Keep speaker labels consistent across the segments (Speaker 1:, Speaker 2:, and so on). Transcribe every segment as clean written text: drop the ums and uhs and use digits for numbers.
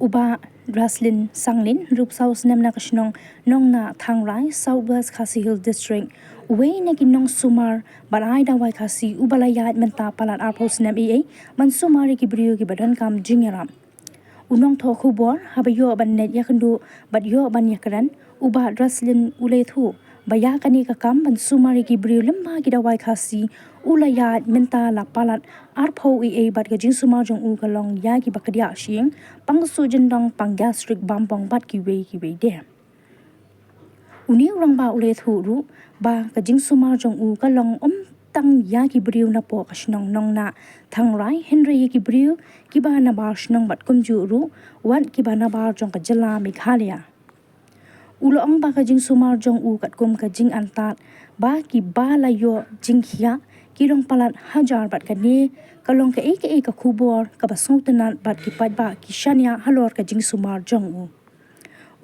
Speaker 1: uba Raslin Sanglin Rup South Nemna Kashnong Nongna Thangrai Southwest Khasi Hill District Way Naginong Sumar Balai Dawai Khasi Ubalaya Menta Palat Arpos Nem EA Mansumari Kibriu Kibadan Kam Jingeram Unong Thoku Bor Habayo Ban Net Yakandu Badyo Ban Yakaran Uba Raslin Ulethu Bayakani Kakam Mansumari Kibriu Lemba Gidawai Khasi Ulaya Menta La Palat Arpo EA Bat Gajing Sumar Jong U Kalong Yagi Bakadia Shing Pangsu Jendong Panggastrik Bambong Bat Kiwe De Uni Rangba Ulethu Ru Ba Gajing Sumar Jong U Kalong Tang Yagi Briu Napo Kashnong Nongna Thangrai Henry Kibriu Kibana Bar Shnong Bat Kumju Ru Wat Kibana Bar Jong Kajala Meghalaya Ulong Ba Gajing Sumar Jong U Katkum Kajing Antat Ba Kiba Layo Jinghia Kirong Palat Hajar Bat Kane Kalong Ka Kubor Kabasong Tenat Bat Kipat Ba Kishania Halor Kajing Sumar Jong U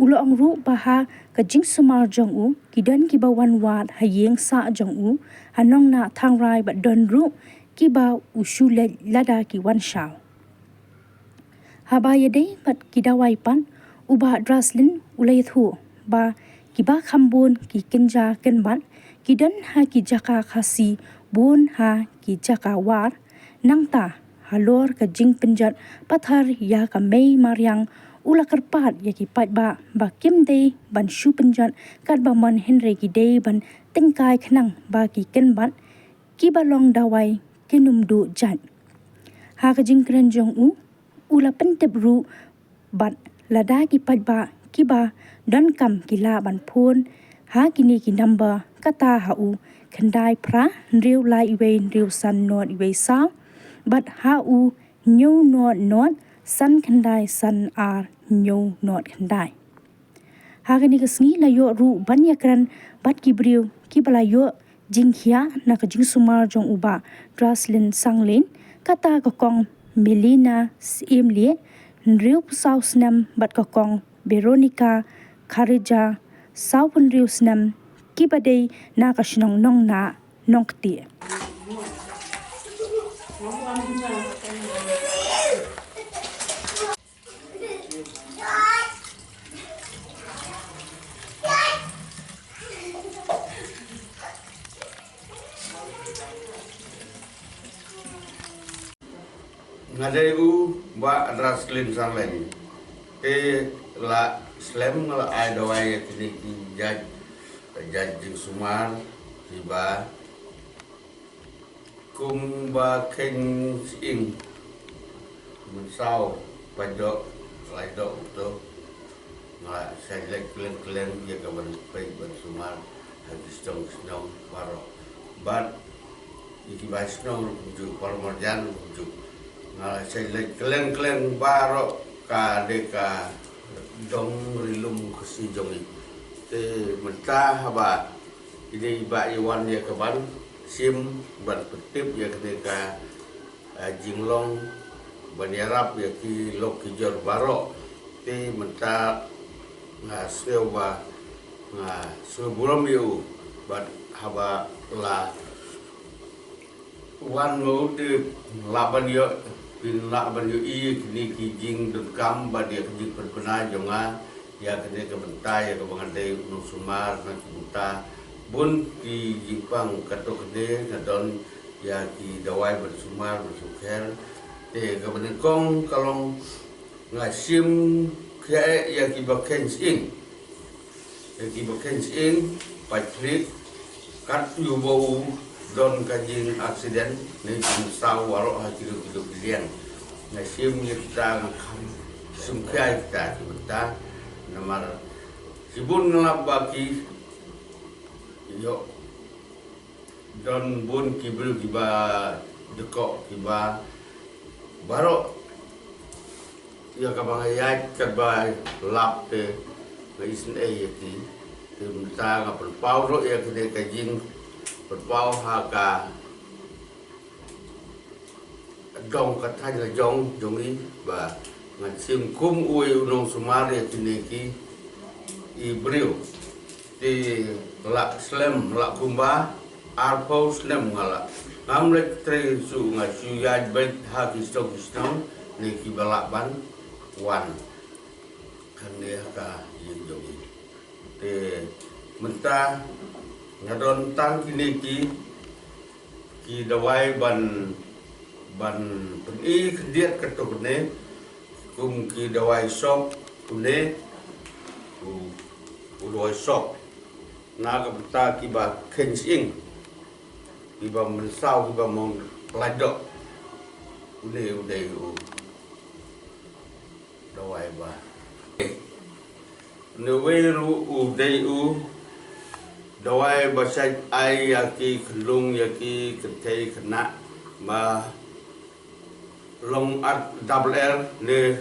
Speaker 1: Ulong Ru Baha Kajing Sumar Jong U Kidan Kibawan Wat Hayeng Sa Jong U Hanong Na Thangrai Bat Don Ru Kiba Usule Lada Kiwan Shao Habayade Bat Kidawai Pan Uba Draslin Ulaythu Ba Kiba Khambun Ki Kenja Kenbat Kidan Ha Ki Jaka Khasi Bun Ha Ki Jaka War Nangta Halor Kajing Penjat Pathar Ya Kamei Maryang Ula Karpat Ya Ki Pat Ba Ba Kim Day Ban Shu Penjat Kat Ba Man Henry Ki Day Ban Tengkai Khnang Ba Ki Kenbat Ki Balong Dawai Kinum Du Jat Ha Kajing Kren Jong U Ula Pentep Ru Bat Lada Ki Pat Ba Ki Ba Don Kam Ki La Ban Phun Ha Kini Ki Number Kata Ha U Khandai Pra Riu Lai Iwe Riu San Not Iwe Sao Bat Ha U Nyu Not San Khandai San Ar Nyu Not Khandai Ha Kini Kasngi Layo Ru Banyakran Bat Kibriu Kibalayo Jinghia Nakajing Sumar Jong Uba Draslin Sanglin Kata Kokong Melina Simlie Riu Sao Snam Bat Kokong Veronica Kharija Sao Pun Riu Snam Kibadei Nakashnong Nong Na Nongti
Speaker 2: Ngadayu Ba Raslin Sanglin La Slam Ngala Aidawai Kini Jajing Sumar Tiba Kumba King Ing Mensau Padok Laidok Uto Ngala Sajlek Kelen Ya Kaban Pai Ban Sumar Habis Jong Snong Barok Bat Iki Basnong Rujuk Parmarjan Rujuk Ngala Sajlek Kelen Barok Kadeka Dong Rilum Kesi Jongi Te Menta Haba Ini Ba Iwan Ya Kaban Sim Ban Petip Ya ketika Jinglong Ban Yarap Ya Ki Lok Ki Jor Barok Te Menta Ngaseo Ba Sebulam Yu Ban Haba La Wan Mau Te Laban Yo Pin Laban Yo I Kini Ki Jing Dun Kam Ba Dia Ki Jing Penpenai Jonga Ya kene ke bentai ya ke bangandai Gunung Sumar nanti buta bun ki Jipang kato kede nadon ya ki Dawai bersumar bersukher te ke benengkong kalong ngasim kaya ya ki bakens ing patrik kat yubau don kajing aksiden ni saw warok hati hidup liang ngasim kita ngakam sumkai kita bentar Namar Sibun ngelap baki Yo Don bun kibril kiba Dekok kiba Barok Ya kabang ayat Kaba lap te Ngaisen ayati Minta ngapun pau ro ya kene kajing Berpau haka Dong katanya jong Jongi ba Ngan sim kum uwe unong sumari tineki Ibriu Di lak slem lak kumba Arpo slem ngala Ngamlek tre su ngasyu yad baik haki stok Niki balak ban wan dia ka yin jogi te menta ngadon tang kini ki dawai ban peni kediat ketuk ne kum ki dawai sok kune u dawai sok na ka beta ki ba kensing ki ba mensau ki ba mong pladok ude u dawai ba Neweru udeu dawai basai ai yaki kelung yaki ketei kena ma long at double R ne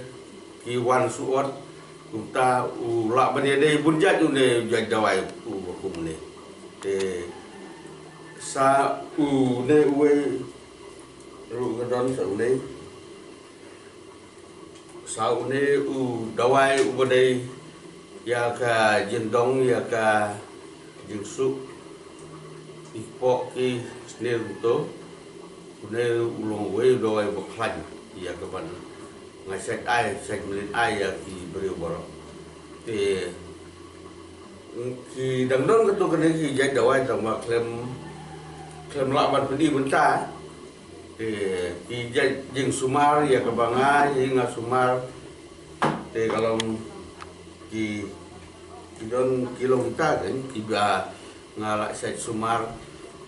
Speaker 2: ki wan suot kita ulak bani dei bunjat ne dawai hukum ne te sa ne we ru gadon sa ne dawai ubadai ya ka jendong ya ka jengsu ipok ki snil to ne ulong we do ai baklan ya ka ban ngasat ai sat milit ai ya ki beri boro te ki dang dong to ka ki jai dawai tang ma klem laban pedi benta te ki jai jeng sumar ya ka banga inga sumar te kalau ki don kilong kita kan kiba ngalak set sumar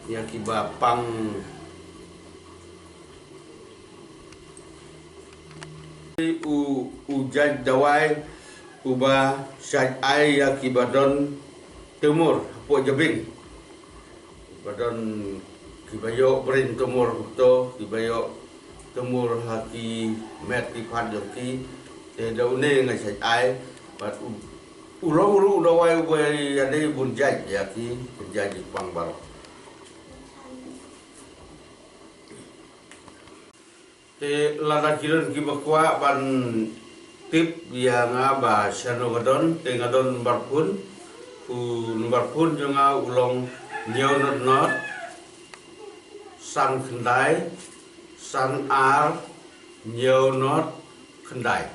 Speaker 2: ya kiba pang ujan dawai uba set ai ya kiba don timur po jabing badon kiba yo berin timur to kiba yo timur haki met ki pad ki te daune ngai set ai but ulo dawai we ada bunjat ya ki bunjat Jepang baru te lada kiran ki bakwa ban tip yang aba sano gadon te gadon barpun barpun jonga ulong nyon not san kendai san ar nyon not kendai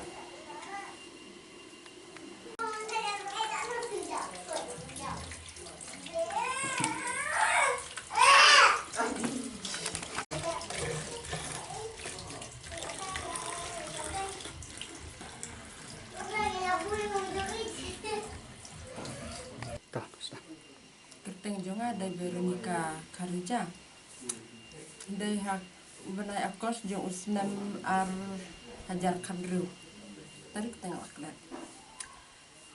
Speaker 3: Kerteng jonga dari Veronica Karija. Dari hak benai akos jong usnam ar hajar kadru. Dari ketengah laklet.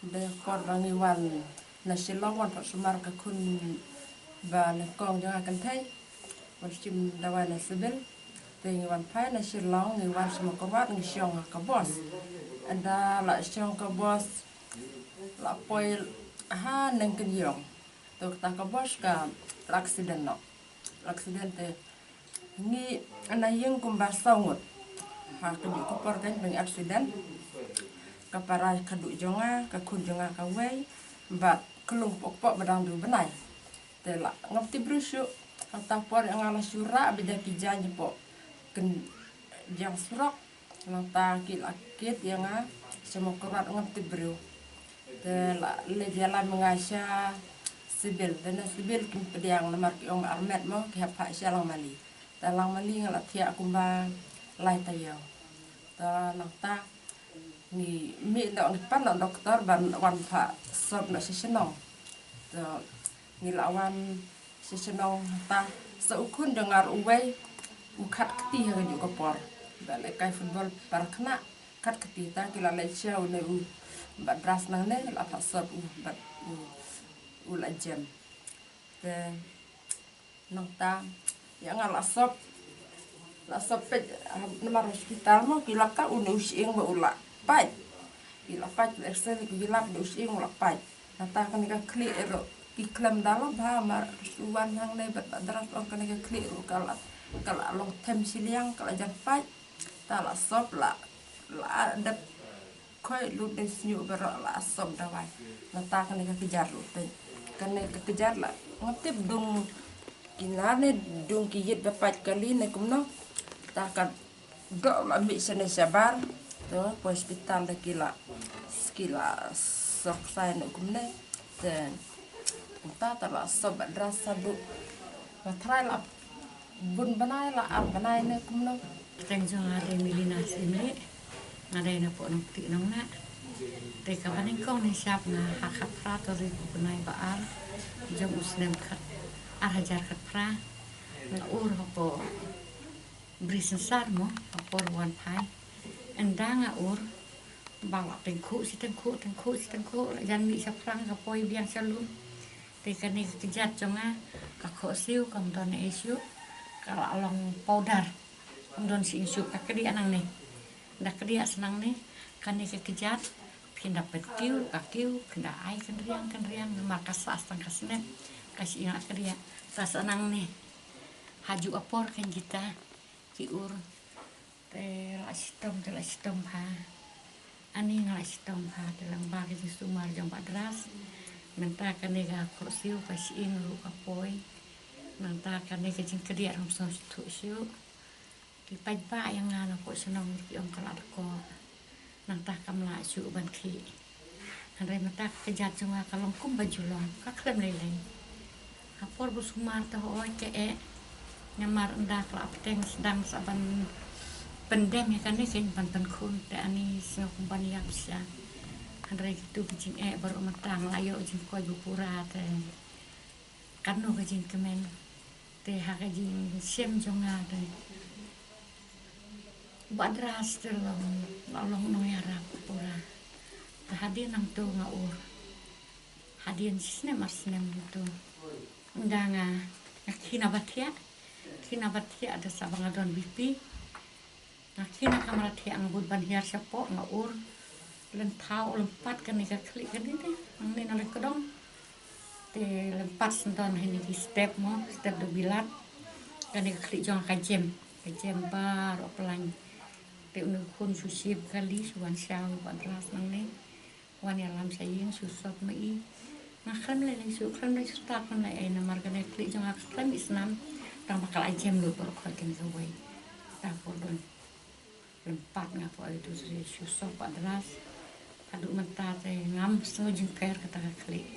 Speaker 3: Dari kor rangiwan nasilong wan pak sumar kakun ba lekong jonga kantai. Wasim dawa nasibel. Dari wan pai nasilong ngiwan sama korwat ngisyong ka bos. Ada la syong ka bos la poi ha nang kenyong. Tok ta ka bos ka aksiden no. Aksiden te ngi anayeng kumba saungut. Ha keju ko porgan beng aksiden. Ka parai kadu jonga ka kun jonga ka wei ba kelung pok-pok badang du benai. Te la ngapti brusu ta por yang ala syura beda ki janji po. Ken jang surok nata kil akit yang semua kerat ngapti bru. Te la le jalan mengasya sibil dan sibil kim pediang lemar ki om armet mo ki hap sialang mali talang mali ngalat tia kumba lai tayo ta nangta ni mi ndo pan ndo doktor ban wan pha sob na sisenong to ni lawan sisenong ta seukun dengar uwei ukat keti ha ju kopor bale kai football par kena kat keti ta kila le chau ne u badras nang ne la pha sob u bat ula jam te nongta yang ala sop pet nomor hospital mo kilap ka unu usieng ba ula pai kilap pai extra kilap de usieng ula pai nata kan ka kli ero iklam dalam ba mar suwan hang ne bat darat long kan ka kli ero kala long tem siliang kala jan pai ta la sop la ada koi lu de snyu bero la sop dawai nata kan ka kejar lu te kena kekejar lah ngapti dung kinane dung kiyit dapat kali ne kumno takkan dok ambil sana sabar to po hospital da kila sok sai no kumne dan ta la sobat rasa du patrai la bun banai la am banai ne kumno
Speaker 4: Teng jong are milina sini ngare na po nong ti nong na te ka baning kong ni siap na hakap pra to ri ku nai ba ar jong usnem khat ar hajar khat pra na ur po brisen sar mo por wan pai endanga ur bawa tengku si tengku jan mi sa prang ka poi biang salun te ka ni kejat jonga ka kho siu kam don isu ka along powder don si isu ka kedia nang ni dak kedia senang ni kan ni kejat pindah petiu ka kiu pindah ai kan riang markas astang kasne kasi ingat kedia sa senang ni haju apor kan kita ki ur te la sistem ha ani ngai sistem ha dalam bagi sumar jong padras menta kan ni ga kursiu kasi ru apoi menta kan ni ke jing kedia rom so tu siu ki pai ba yang ngana ko senang ki om kala ko nanta kamla su ban ki andre menta kejat jonga kalong kum bajulon ka klem lele apor bu sumar to o ke nyamar ndak la peteng sedang saban pendem ya kan ni kan pantan kun te ani sio kumpani yang bisa andre itu bijing baru matang layo jing ko bu pura te kan no ka jing kemen te ha ka jing sem jonga te badras te long no ya rap pura te hadir nang tu ngaur hadian sine masnem tu ndanga kina batia ada sabang adon bipi kina kamera tia ngebut ban hiar siapo ngaur lentau lempat kan ni ka klik kan ni nang ni nalek kedong te lempat senton ini di step do bilat kan ni ka klik jong ka jem bar oplan te unu kun susip kali suan siang padras nang ni wan ya lam sayin susop mai nah kan le su kan le start kan le na marga ne klik jong ka kan isnam tang bakal ajem lu por ko kan ka wai ta podon lempat ngapo itu susop padras aduk mentah teh ngam so jengker kata klik